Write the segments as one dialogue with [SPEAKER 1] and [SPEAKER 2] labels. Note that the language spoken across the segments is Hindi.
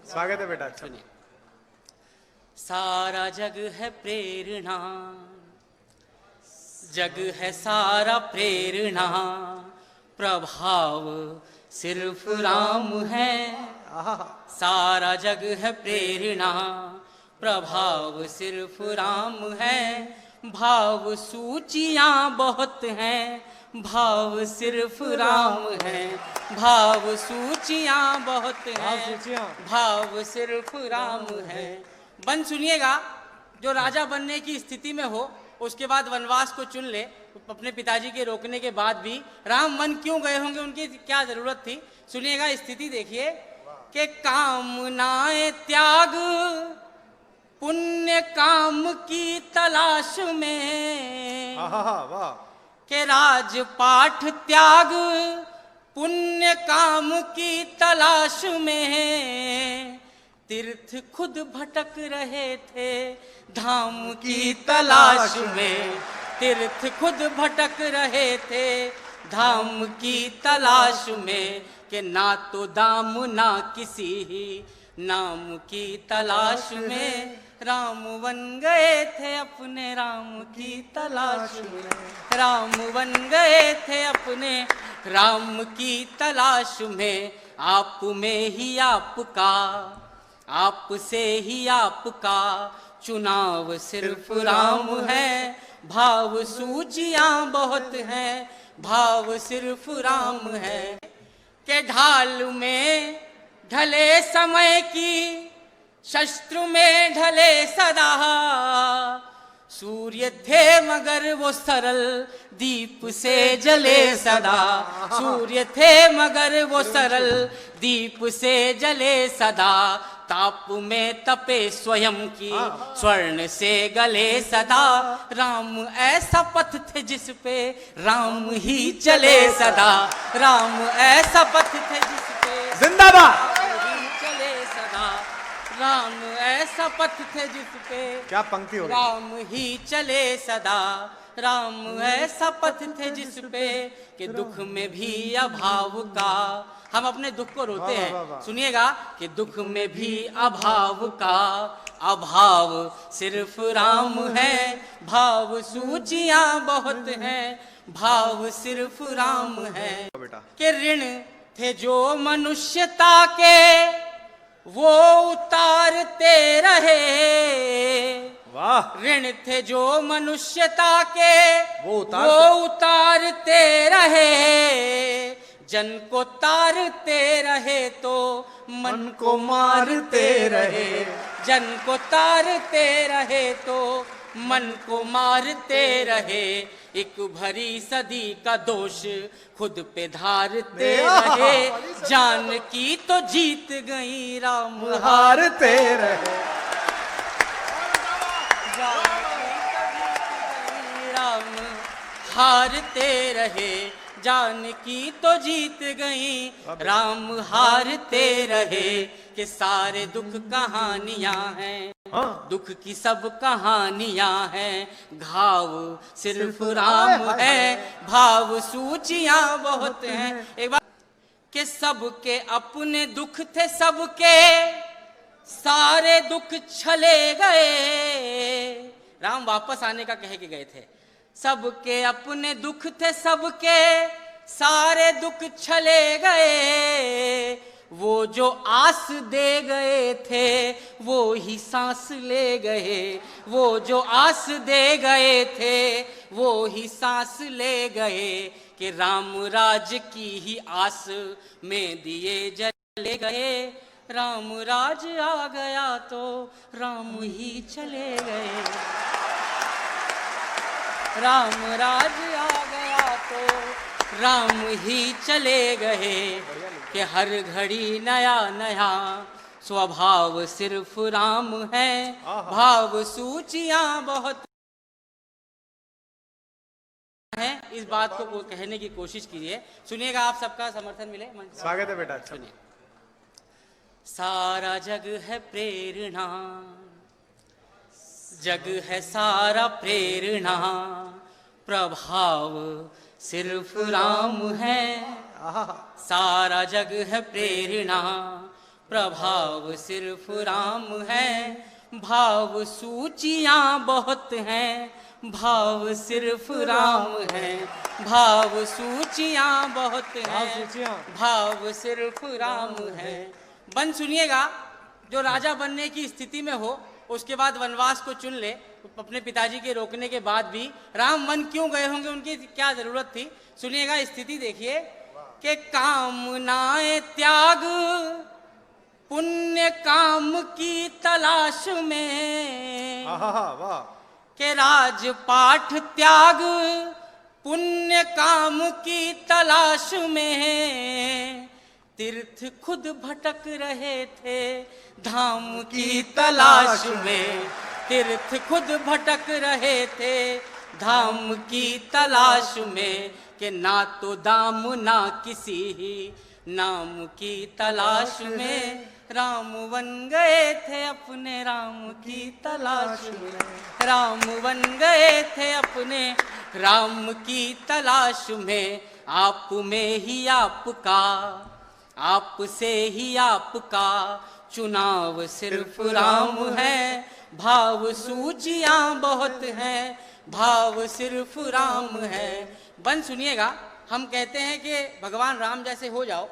[SPEAKER 1] स्वागत है बेटा।
[SPEAKER 2] सुनिए। सारा जग है प्रेरणा, जग है सारा प्रेरणा, प्रभाव सिर्फ राम है। सारा जग है प्रेरणा, प्रभाव सिर्फ राम है। भाव सूचियां बहुत हैं, भाव सिर्फ राम है। भाव सूचियां बहुत हैं, भाव सिर्फ राम है। बन सुनिएगा, जो राजा बनने की स्थिति में हो, उसके बाद वनवास को चुन ले, अपने पिताजी के रोकने के बाद भी राम वन क्यों गए होंगे, उनकी क्या जरूरत थी। सुनिएगा, स्थिति देखिए कि कामनाएं त्याग पुण्य काम की तलाश में,
[SPEAKER 1] वाह।
[SPEAKER 2] के राजपाठ त्याग पुण्य काम की तलाश में, तीर्थ खुद भटक रहे थे धाम की तलाश में। तीर्थ खुद भटक रहे थे धाम की तलाश में, कि ना तो दाम ना किसी नाम की तलाश में। राम बन गए थे अपने राम की तलाश में, राम बन गए थे अपने राम की तलाश में। आप में ही आपका, आप से ही आपका चुनाव सिर्फ राम है। भाव सूचियां बहुत हैं, भाव सिर्फ राम है। के ढाल में ढले समय की, शस्त्र में ढले सदा, सूर्य थे मगर वो सरल दीप से जले सदा। सूर्य थे मगर वो सरल दीप से जले सदा, ताप में तपे स्वयं की स्वर्ण से गले सदा। राम ऐसा पथ थे जिस पे राम ही चले सदा। राम ऐसा पथ थे जिस पे
[SPEAKER 1] जिंदाबाद
[SPEAKER 2] चले सदा। राम ऐसा पथ थे जिस पे
[SPEAKER 1] क्या पंक्ति हो रही?
[SPEAKER 2] राम ही चले सदा। राम ऐसा पथ थे जिस पे कि दुख में भी अभाव का, हम अपने दुख को रोते हैं। सुनिएगा कि दुख में भी अभाव का, अभाव सिर्फ राम है। भाव सूचियां बहुत हैं, भाव सिर्फ राम है। कि ऋण थे जो मनुष्यता के वो उतारते रहे।
[SPEAKER 1] वाह।
[SPEAKER 2] ऋण थे जो मनुष्यता के वो उतारते रहे। जन को तारते रहे तो मन को मारते रहे। जन को तारते रहे तो मन को मारते रहे। एक भरी सदी का दोष खुद पे धारते रहे। जान की तो जीत गई राम
[SPEAKER 1] हारते रहे।
[SPEAKER 2] राम हारते रहे। जान की तो जीत गई राम हारते रहे। कि सारे दुख कहानियां हैं, दुख की सब कहानियां हैं। घाव सिर्फ राम है, भाव सूचियां बहुत हैं। एक बार कि सबके अपने दुख थे, सबके सारे दुख छले गए। राम वापस आने का कह के गए थे। सबके अपने दुख थे, सबके सारे दुख छले गए। वो जो आस दे गए थे वो ही सांस ले गए। वो जो आस दे गए थे वो ही सांस ले गए। कि राम राज की ही आस में दिए जले गए। राम राज आ गया तो राम ही चले गए। राम राज आ गया तो राम ही चले गए। कि हर घड़ी नया नया स्वभाव सिर्फ राम है। भाव सूचियां बहुत हैं। इस बात को कहने की कोशिश कीजिए। सुनिएगा, आप सबका समर्थन मिले।
[SPEAKER 1] स्वागत है बेटा।
[SPEAKER 2] सुनिए। सारा जग है प्रेरणा, जग है सारा प्रेरणा, प्रभाव सिर्फ राम है। सारा जग है प्रेरणा, प्रभाव सिर्फ राम है, भाव सूचियां बहुत हैं, भाव सिर्फ राम है, भाव सूचियां बहुत हैं, भाव सिर्फ राम है। बन सुनिएगा, जो राजा बनने की स्थिति में हो, उसके बाद वनवास को चुन ले, अपने पिताजी के रोकने के बाद भी राम वन क्यों गए होंगे, उनकी क्या जरूरत थी, सुनिएगा स्थिति देखिए कि कामनाएं त्याग पुण्य काम की तलाश में,
[SPEAKER 1] वाह,
[SPEAKER 2] के राजपाठ त्याग पुण्य काम की तलाश में, तीर्थ खुद भटक रहे थे धाम की तलाश में, तीर्थ खुद भटक रहे थे धाम की तलाश में, कि ना तो दाम ना किसी ही नाम की तलाश में, राम बन गए थे अपने राम की तलाश में, राम बन गए थे अपने राम की तलाश में। आप में ही आपका, आप से ही आपका चुनाव सिर्फ राम है, भाव सूचियां बहुत हैं, भाव सिर्फ राम है। बन सुनिएगा, हम कहते हैं कि भगवान राम जैसे हो जाओ,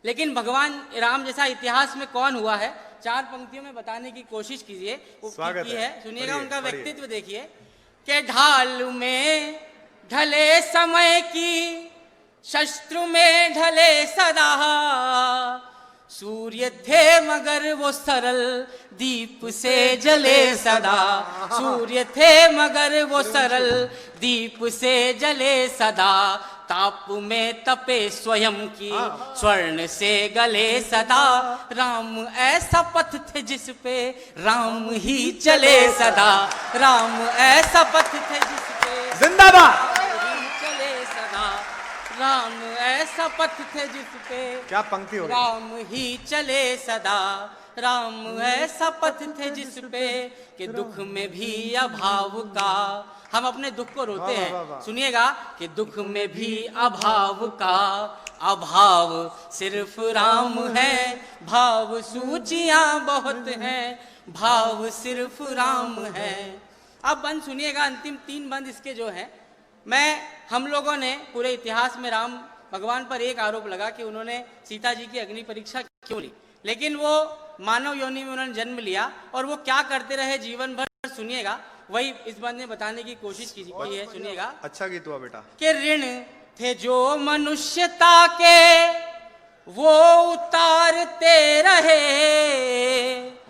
[SPEAKER 2] लेकिन भगवान राम जैसा इतिहास में कौन हुआ है, 4 पंक्तियों में बताने की कोशिश कीजिए।
[SPEAKER 1] स्वागत
[SPEAKER 2] है सुनिएगा, उनका
[SPEAKER 1] बढ़िए।
[SPEAKER 2] व्यक्तित्व देखिए कि ढाल में ढले समय की, शस्त्र में ढले सदा, सूर्य थे मगर वो सरल दीप से जले सदा, सूर्य थे मगर वो सरल दीप से जले सदा, ताप में तपे स्वयं की स्वर्ण से गले सदा, राम ऐसा पथ थे जिस पे राम ही चले सदा, राम ऐसा पथ थे जिस पे
[SPEAKER 1] जिंदाबाद।
[SPEAKER 2] चले सदा, राम ऐसा पथ थे जिस पे
[SPEAKER 1] क्या पंक्ति हो गई।
[SPEAKER 2] राम ही चले सदा, राम ऐसा पथ थे जिस पे कि दुख में भी अभाव का, हम अपने दुख को रोते
[SPEAKER 1] वाह, वाह, वाह।
[SPEAKER 2] हैं, सुनिएगा कि दुख में भी अभाव का अभाव सिर्फ राम है, भाव सूचियां बहुत हैं, भाव सिर्फ राम है। अब बंद सुनिएगा, अंतिम 3 बंद इसके जो हैं, हम लोगों ने पूरे इतिहास में राम भगवान पर एक आरोप लगा कि उन्होंने सीता जी की अग्नि परीक्षा क्यों ली, लेकिन वो मानव योनि में उन्होंने जन्म लिया और वो क्या करते रहे जीवन भर, सुनिएगा, वही इस बंद में बताने की कोशिश की है। सुनिएगा,
[SPEAKER 1] अच्छा गीत हुआ बेटा।
[SPEAKER 2] कि ऋण थे जो मनुष्यता के वो उतारते रहे,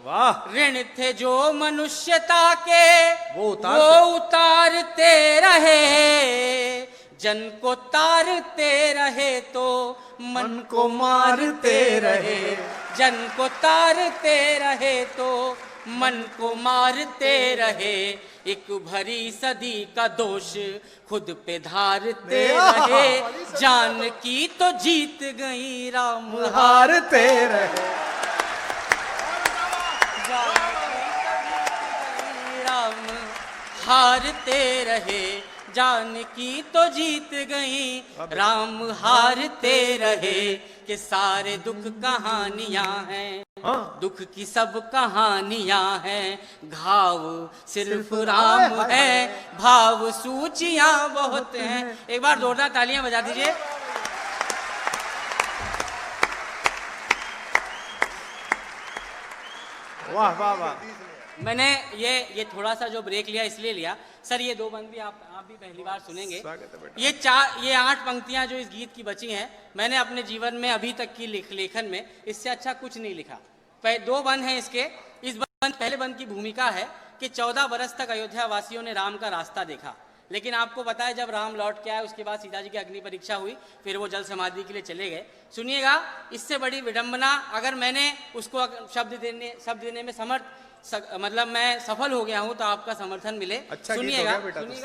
[SPEAKER 1] वाह,
[SPEAKER 2] ऋण थे जो मनुष्यता के
[SPEAKER 1] वो
[SPEAKER 2] उतारते रहे, जन को तारते रहे तो मन को मारते रहे, जन को तारते रहे तो मन को मारते रहे, एक भरी सदी का दोष खुद पे धारते रहे, जान की तो जीत गई राम
[SPEAKER 1] हारते रहे,
[SPEAKER 2] राम हारते रहे, जान की तो जीत गई राम हारते रहे, कि सारे दुख कहानियां हैं, दुख की सब कहानियां हैं, घाव सिर्फ राम है, भाव सूचियां बहुत हैं। एक बार जोरदार तालियां बजा दीजिए।
[SPEAKER 1] वाह वाह वाह।
[SPEAKER 2] मैंने ये थोड़ा सा जो ब्रेक लिया इसलिए लिया सर, ये 2 बंद भी आप भी पहली बार सुनेंगे।
[SPEAKER 1] स्वागत है बेटा।
[SPEAKER 2] ये 8 पंक्तियां जो इस गीत की बची हैं, मैंने अपने जीवन में अभी तक की लेखन में इससे अच्छा कुछ नहीं लिखा। 2 बंद हैं इसके। इस बंद, पहले बंद की भूमिका है कि 14 बरस तक अयोध्या वासियों ने राम का रास्ता देखा, लेकिन आपको पता है जब राम लौट के आए उसके बाद सीता जी की अग्नि परीक्षा हुई, फिर वो जल समाधि के लिए चले गए। सुनिएगा, इससे बड़ी विडंबना, अगर मैंने उसको शब्द देने में मतलब मैं सफल हो गया हूं तो आपका समर्थन मिले।
[SPEAKER 1] अच्छा
[SPEAKER 2] सुनिएगा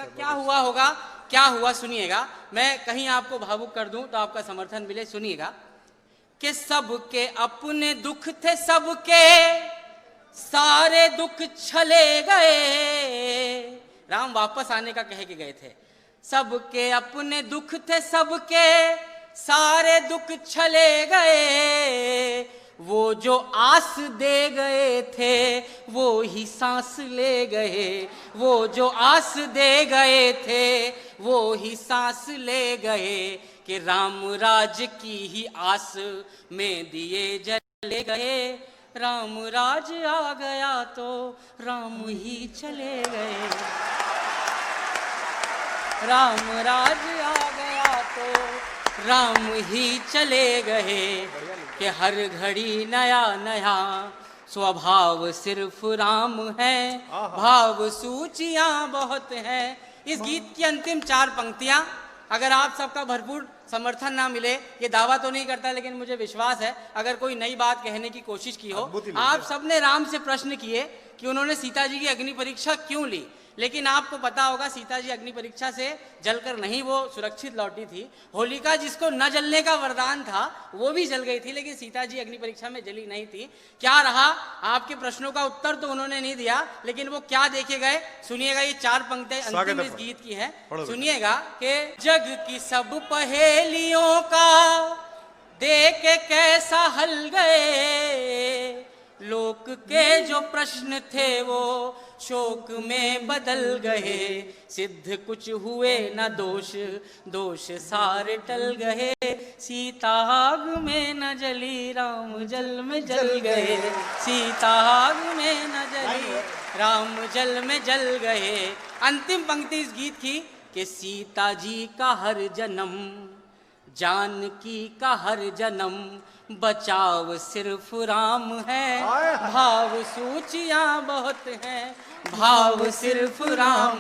[SPEAKER 2] क्या हुआ होगा, क्या हुआ सुनिएगा, मैं कहीं आपको भावुक कर दूं तो आपका समर्थन मिले। सुनिएगा कि सबके अपने दुख थे, सबके सारे दुख छले गए, राम वापस आने का कह के गए थे। सबके अपने दुख थे, सबके सारे दुख छले गए, वो जो आस दे गए थे वो ही सांस ले गए, वो जो आस दे गए थे वो ही सांस ले गए, कि राम राज की ही आस में दिए जले गए, राम राज आ गया तो राम ही चले गए, राम राज आ गया तो राम ही चले गए, कि हर घड़ी नया नया स्वभाव सिर्फ राम है, भाव सूचियां बहुत हैं। इस गीत की अंतिम 4 पंक्तियां अगर आप सबका भरपूर समर्थन ना मिले, ये दावा तो नहीं करता लेकिन मुझे विश्वास है, अगर कोई नई बात कहने की कोशिश की हो, आप सबने राम से प्रश्न किए कि उन्होंने सीता जी की अग्नि परीक्षा क्यों ली, लेकिन आपको पता होगा सीता जी अग्नि परीक्षा से जलकर नहीं वो सुरक्षित लौटी थी। होलिका जिसको न जलने का वरदान था वो भी जल गई थी, लेकिन सीता जी अग्नि परीक्षा में जली नहीं थी। क्या रहा, आपके प्रश्नों का उत्तर तो उन्होंने नहीं दिया, लेकिन वो क्या देखे गए सुनिएगा। ये 4 पंक्तियां अंतिम इस गीत की है, सुनिएगा कि जग की सब पहेलियों का देख के कैसा हल गए, लोक के जो प्रश्न थे वो शोक में बदल गए, सिद्ध कुछ हुए न दोष, दोष सारे टल गए, सीता आग में न जली राम जल में जल गए, सीता आग में न जली राम जल में जल गए। अंतिम पंक्ति इस गीत की कि सीता जी का हर जन्म, जानकी का हर जन्म, बचाव सिर्फ राम है, भाव सूचियां बहुत हैं, भाव सिर्फ राम